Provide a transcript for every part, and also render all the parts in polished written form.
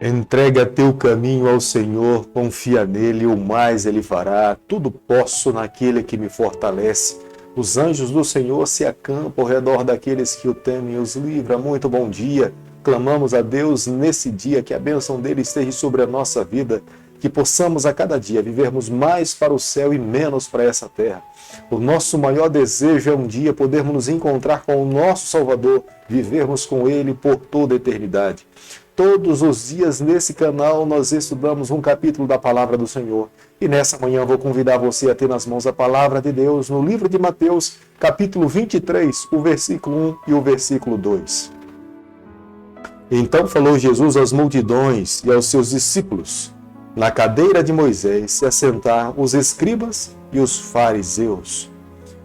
Entrega teu caminho ao Senhor, confia nele, o mais ele fará. Tudo posso naquele que me fortalece. Os anjos do Senhor se acampam ao redor daqueles que o temem e os livra. Muito bom dia. Clamamos a Deus nesse dia que a bênção dele esteja sobre a nossa vida, que possamos a cada dia vivermos mais para o céu e menos para essa terra. O nosso maior desejo é um dia podermos nos encontrar com o nosso Salvador, vivermos com ele por toda a eternidade. Todos os dias nesse canal nós estudamos um capítulo da Palavra do Senhor. E nessa manhã eu vou convidar você a ter nas mãos a Palavra de Deus no livro de Mateus, capítulo 23, o versículo 1 e o versículo 2. Então falou Jesus às multidões e aos seus discípulos: na cadeira de Moisés se assentaram os escribas e os fariseus.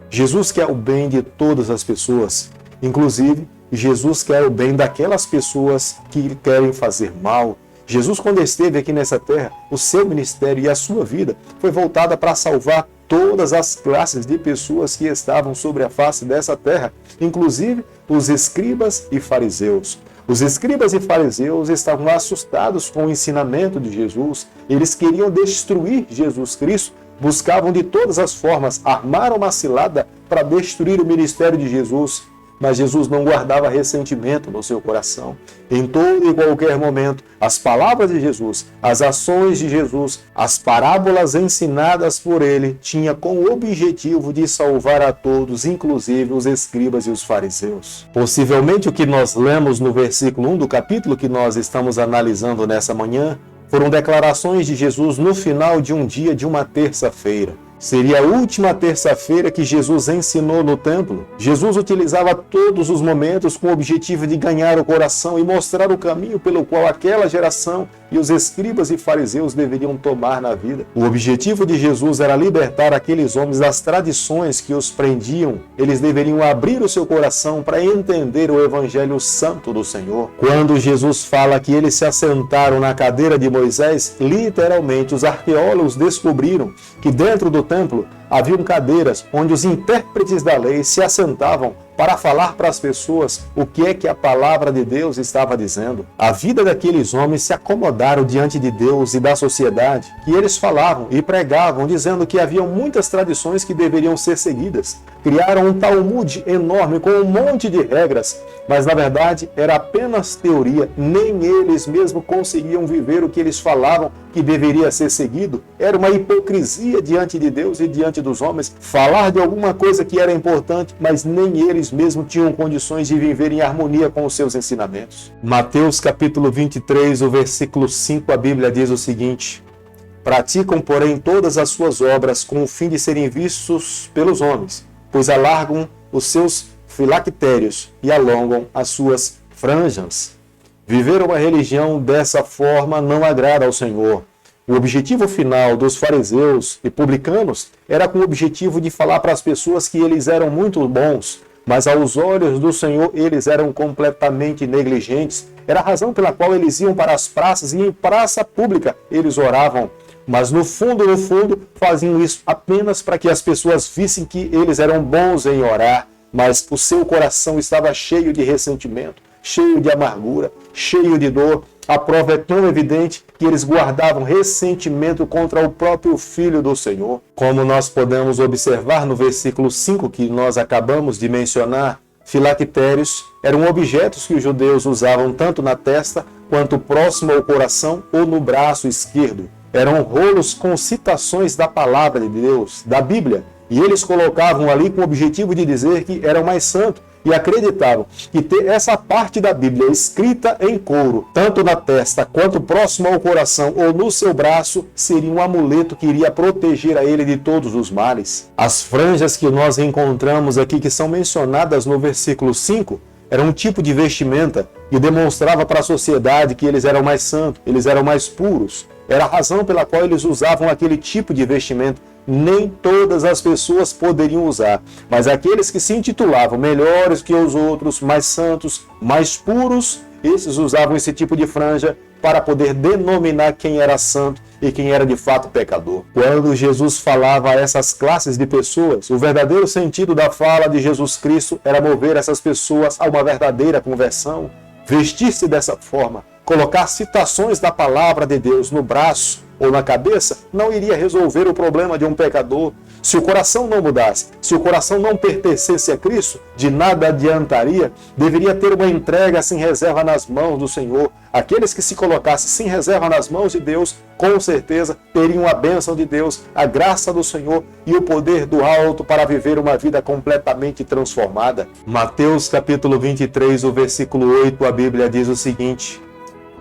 Jesus quer o bem de todas as pessoas, inclusive Jesus quer o bem daquelas pessoas que lhe querem fazer mal. Jesus, quando esteve aqui nessa terra, o seu ministério e a sua vida foi voltada para salvar todas as classes de pessoas que estavam sobre a face dessa terra, inclusive os escribas e fariseus. Os escribas e fariseus estavam assustados com o ensinamento de Jesus. Eles queriam destruir Jesus Cristo, buscavam de todas as formas armar uma cilada para destruir o ministério de Jesus. Mas Jesus não guardava ressentimento no seu coração. Em todo e qualquer momento, as palavras de Jesus, as ações de Jesus, as parábolas ensinadas por ele, tinha como objetivo de salvar a todos, inclusive os escribas e os fariseus. Possivelmente o que nós lemos no versículo 1 do capítulo que nós estamos analisando nessa manhã, foram declarações de Jesus no final de um dia de uma terça-feira. Seria a última terça-feira que Jesus ensinou no templo. Jesus utilizava todos os momentos com o objetivo de ganhar o coração e mostrar o caminho pelo qual aquela geração e os escribas e fariseus deveriam tomar na vida. O objetivo de Jesus era libertar aqueles homens das tradições que os prendiam. Eles deveriam abrir o seu coração para entender o Evangelho Santo do Senhor. Quando Jesus fala que eles se assentaram na cadeira de Moisés, literalmente os arqueólogos descobriram que dentro do templo haviam cadeiras onde os intérpretes da lei se assentavam para falar para as pessoas o que é que a palavra de Deus estava dizendo. A vida daqueles homens se acomodaram diante de Deus e da sociedade, que eles falavam e pregavam, dizendo que haviam muitas tradições que deveriam ser seguidas. Criaram um Talmud enorme com um monte de regras, mas na verdade era apenas teoria. Nem eles mesmos conseguiam viver o que eles falavam que deveria ser seguido. Era uma hipocrisia diante de Deus e diante dos homens, falar de alguma coisa que era importante, mas nem eles mesmos tinham condições de viver em harmonia com os seus ensinamentos. Mateus capítulo 23, o versículo 5, a Bíblia diz o seguinte: praticam, porém, todas as suas obras com o fim de serem vistos pelos homens, pois alargam os seus filactérios e alongam as suas franjas. Viver uma religião dessa forma não agrada ao Senhor. O objetivo final dos fariseus e publicanos era com o objetivo de falar para as pessoas que eles eram muito bons, mas aos olhos do Senhor eles eram completamente negligentes. Era a razão pela qual eles iam para as praças e em praça pública eles oravam. Mas no fundo, faziam isso apenas para que as pessoas vissem que eles eram bons em orar, mas o seu coração estava cheio de ressentimento, cheio de amargura, cheio de dor. A prova é tão evidente que eles guardavam ressentimento contra o próprio Filho do Senhor. Como nós podemos observar no versículo 5 que nós acabamos de mencionar, filactérios eram objetos que os judeus usavam tanto na testa quanto próximo ao coração ou no braço esquerdo. Eram rolos com citações da palavra de Deus, da Bíblia, e eles colocavam ali com o objetivo de dizer que eram mais santos e acreditavam que ter essa parte da Bíblia escrita em couro, tanto na testa quanto próximo ao coração ou no seu braço, seria um amuleto que iria proteger a ele de todos os males. As franjas que nós encontramos aqui, que são mencionadas no versículo 5, era um tipo de vestimenta que demonstrava para a sociedade que eles eram mais santos, eles eram mais puros. Era a razão pela qual eles usavam aquele tipo de vestimento. Nem todas as pessoas poderiam usar, mas aqueles que se intitulavam melhores que os outros, mais santos, mais puros, esses usavam esse tipo de franja para poder denominar quem era santo e quem era de fato pecador. Quando Jesus falava a essas classes de pessoas, o verdadeiro sentido da fala de Jesus Cristo era mover essas pessoas a uma verdadeira conversão. Vestir-se dessa forma Colocar citações da palavra de Deus no braço ou na cabeça não iria resolver o problema de um pecador. Se o coração não mudasse, se o coração não pertencesse a Cristo, de nada adiantaria. Deveria ter uma entrega sem reserva nas mãos do Senhor. Aqueles que se colocassem sem reserva nas mãos de Deus, com certeza teriam a bênção de Deus, a graça do Senhor e o poder do alto para viver uma vida completamente transformada. Mateus capítulo 23, o versículo 8, a Bíblia diz o seguinte: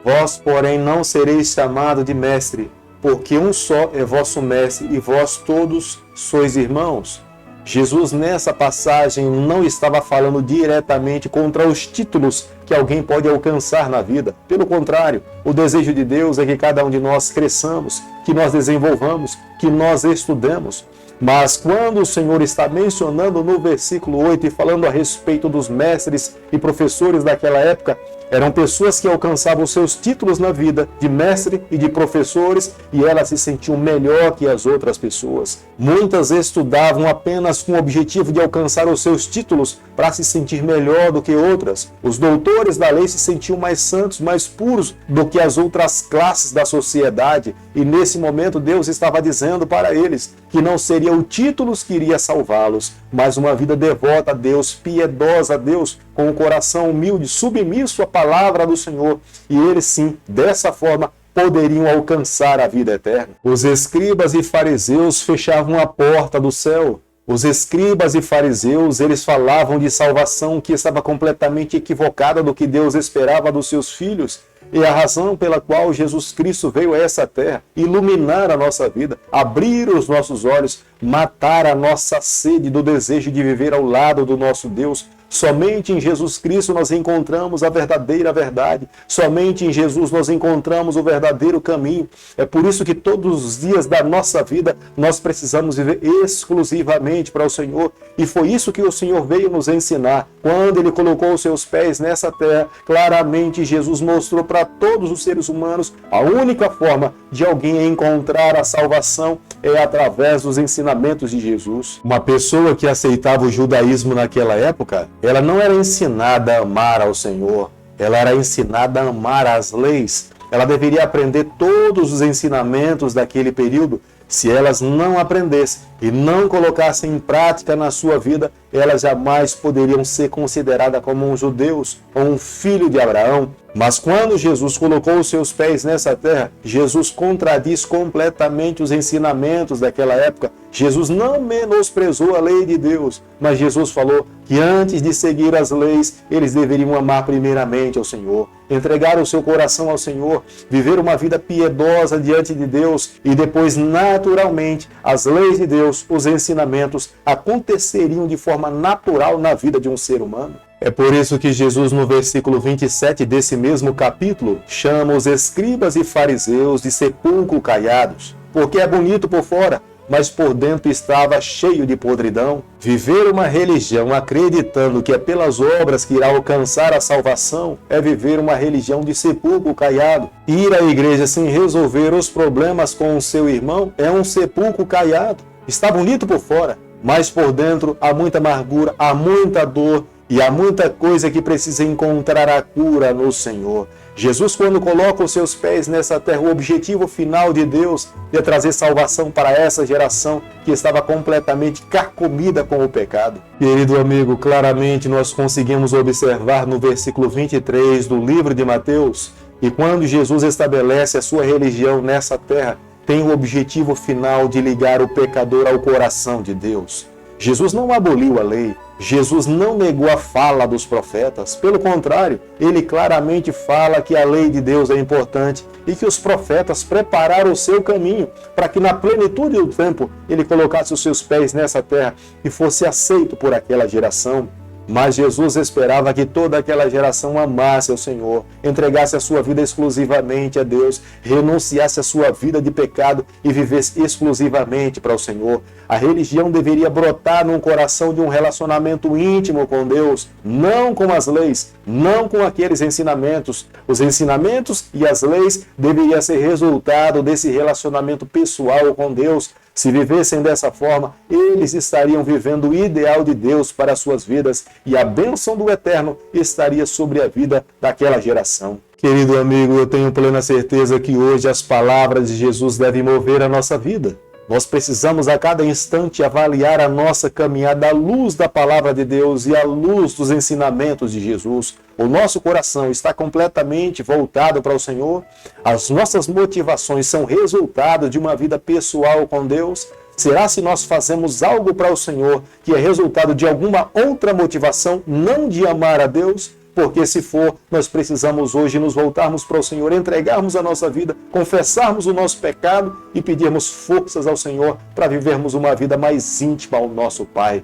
Vós, porém, não sereis chamado de mestre, porque um só é vosso mestre e vós todos sois irmãos. Jesus, nessa passagem, não estava falando diretamente contra os títulos que alguém pode alcançar na vida. Pelo contrário, o desejo de Deus é que cada um de nós cresçamos, que nós desenvolvamos, que nós estudemos. Mas quando o Senhor está mencionando no versículo 8 e falando a respeito dos mestres e professores daquela época, eram pessoas que alcançavam seus títulos na vida de mestre e de professores e elas se sentiam melhor que as outras pessoas. Muitas estudavam apenas com o objetivo de alcançar os seus títulos para se sentir melhor do que outras. Os doutores da lei se sentiam mais santos, mais puros do que as outras classes da sociedade. E nesse momento Deus estava dizendo para eles que não seriam títulos que iria salvá-los, mas uma vida devota a Deus, piedosa a Deus, com o coração humilde, submisso à palavra do Senhor. E eles sim, dessa forma, poderiam alcançar a vida eterna. Os escribas e fariseus fechavam a porta do céu. Os escribas e fariseus, eles falavam de salvação que estava completamente equivocada do que Deus esperava dos seus filhos. E a razão pela qual Jesus Cristo veio a essa terra, iluminar a nossa vida, abrir os nossos olhos, matar a nossa sede do desejo de viver ao lado do nosso Deus. Somente em Jesus Cristo nós encontramos a verdadeira verdade. Somente em Jesus nós encontramos o verdadeiro caminho. É por isso que todos os dias da nossa vida nós precisamos viver exclusivamente para o Senhor. E foi isso que o Senhor veio nos ensinar. Quando Ele colocou os seus pés nessa terra, claramente Jesus mostrou para todos os seres humanos a única forma de alguém encontrar a salvação é através dos ensinamentos de Jesus. Uma pessoa que aceitava o judaísmo naquela época, ela não era ensinada a amar ao Senhor, ela era ensinada a amar as leis. Ela deveria aprender todos os ensinamentos daquele período. Se elas não aprendessem e não colocassem em prática na sua vida, elas jamais poderiam ser consideradas como um judeus ou um filho de Abraão. Mas quando Jesus colocou os seus pés nessa terra, Jesus contradiz completamente os ensinamentos daquela época. Jesus não menosprezou a lei de Deus, mas Jesus falou que antes de seguir as leis, eles deveriam amar primeiramente ao Senhor, entregar o seu coração ao Senhor, viver uma vida piedosa diante de Deus e depois, naturalmente, as leis de Deus, os ensinamentos aconteceriam de forma natural na vida de um ser humano. É por isso que Jesus, no versículo 27 desse mesmo capítulo, chama os escribas e fariseus de sepulcro caiados, porque é bonito por fora, mas por dentro estava cheio de podridão. Viver uma religião acreditando que é pelas obras que irá alcançar a salvação é viver uma religião de sepulcro caiado. Ir à igreja sem resolver os problemas com o seu irmão é um sepulcro caiado. Está bonito por fora, mas por dentro há muita amargura, há muita dor e há muita coisa que precisa encontrar a cura no Senhor. Jesus, quando coloca os seus pés nessa terra, o objetivo final de Deus é trazer salvação para essa geração que estava completamente carcomida com o pecado. Querido amigo, claramente nós conseguimos observar no versículo 23 do livro de Mateus, e quando Jesus estabelece a sua religião nessa terra, tem o objetivo final de ligar o pecador ao coração de Deus. Jesus não aboliu a lei, Jesus não negou a fala dos profetas. Pelo contrário, ele claramente fala que a lei de Deus é importante e que os profetas prepararam o seu caminho para que na plenitude do tempo ele colocasse os seus pés nessa terra e fosse aceito por aquela geração. Mas Jesus esperava que toda aquela geração amasse ao Senhor, entregasse a sua vida exclusivamente a Deus, renunciasse a sua vida de pecado e vivesse exclusivamente para o Senhor. A religião deveria brotar num coração de um relacionamento íntimo com Deus, não com as leis, não com aqueles ensinamentos. Os ensinamentos e as leis deveriam ser resultado desse relacionamento pessoal com Deus. Se vivessem dessa forma, eles estariam vivendo o ideal de Deus para as suas vidas e a bênção do Eterno estaria sobre a vida daquela geração. Querido amigo, eu tenho plena certeza que hoje as palavras de Jesus devem mover a nossa vida. Nós precisamos a cada instante avaliar a nossa caminhada à luz da palavra de Deus e à luz dos ensinamentos de Jesus. O nosso coração está completamente voltado para o Senhor. As nossas motivações são resultado de uma vida pessoal com Deus. Será se nós fazemos algo para o Senhor que é resultado de alguma outra motivação, não de amar a Deus? Porque se for, nós precisamos hoje nos voltarmos para o Senhor, entregarmos a nossa vida, confessarmos o nosso pecado e pedirmos forças ao Senhor para vivermos uma vida mais íntima ao nosso Pai.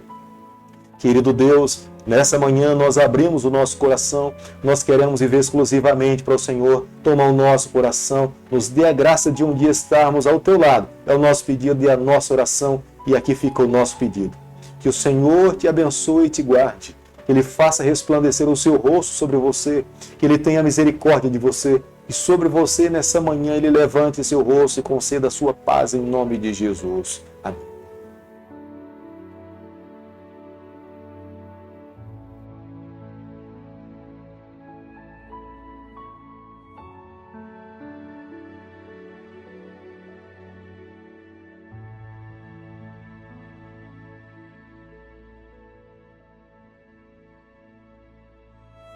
Querido Deus, nessa manhã nós abrimos o nosso coração, nós queremos viver exclusivamente para o Senhor. Toma o nosso coração, nos dê a graça de um dia estarmos ao teu lado. É o nosso pedido e a nossa oração, e aqui fica o nosso pedido. Que o Senhor te abençoe e te guarde. Que Ele faça resplandecer o seu rosto sobre você, que Ele tenha misericórdia de você, e sobre você nessa manhã Ele levante seu rosto e conceda a sua paz em nome de Jesus. Amém.